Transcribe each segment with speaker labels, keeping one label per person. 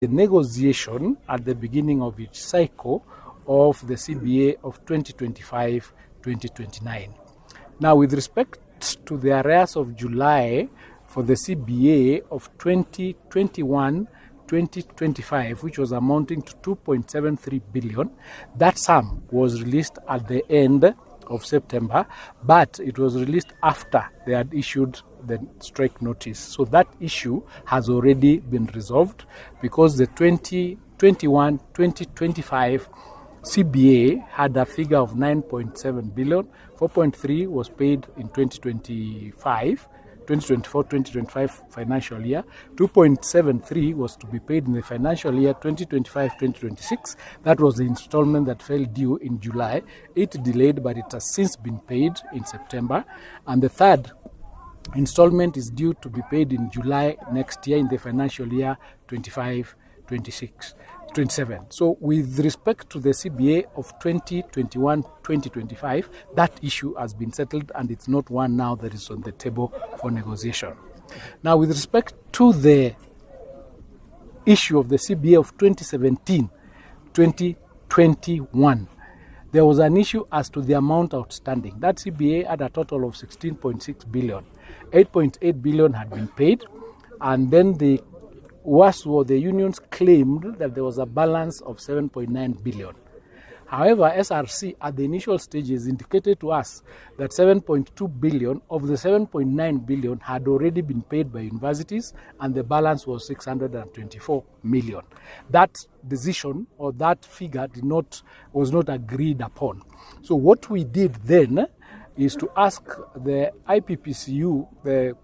Speaker 1: the negotiation at the beginning of each cycle of the CBA of 2025-2029. Now, with respect to the arrears of July for the CBA of 2021-2025, which was amounting to 2.73 billion, that sum was released at the end of September, but it was released after they had issued the strike notice. So that issue has already been resolved because the 2021-2025 CBA had a figure of 9.7 billion. 4.3 was paid in 2024-2025 financial year. 2.73 was to be paid in the financial year 2025-2026. That was the installment that fell due in July. It delayed, but it has since been paid in September. And the third installment is due to be paid in July next year in the financial year 25-26. 27. So with respect to the CBA of 2021-2025, that issue has been settled and it's not one now that is on the table for negotiation. Now, with respect to the issue of the CBA of 2017-2021, there was an issue as to the amount outstanding. That CBA had a total of 16.6 billion. 8.8 billion had been paid, and then the unions claimed that there was a balance of 7.9 billion. However, SRC at the initial stages indicated to us that 7.2 billion of the 7.9 billion had already been paid by universities, and the balance was 624 million. That decision or that figure was not agreed upon. So what we did then is to ask the IPPCU, the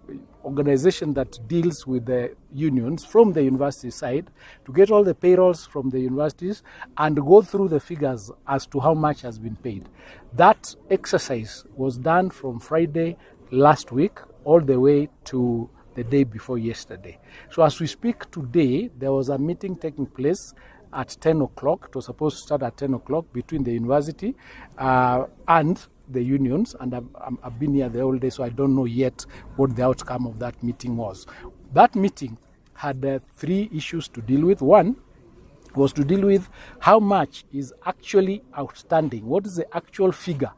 Speaker 1: organization that deals with the unions from the university side, to get all the payrolls from the universities and go through the figures as to how much has been paid. That exercise was done from Friday last week all the way to the day before yesterday. So as we speak today, there was a meeting taking place at 10 o'clock. It was supposed to start at 10 o'clock between the university and the unions, and I've been here the whole day, so I don't know yet what the outcome of that meeting was. That meeting had three issues to deal with. One was to deal with how much is actually outstanding. What is the actual figure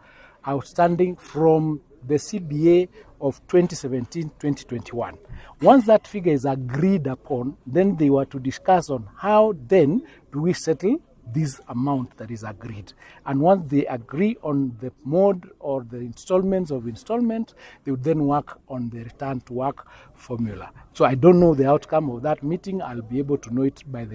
Speaker 1: outstanding from the CBA of 2017-2021? Once that figure is agreed upon, then they were to discuss on how then do we settle this amount that is agreed. And once they agree on the mode or the installments of installment, they would then work on the return to work formula. So I don't know the outcome of that meeting. I'll be able to know it by the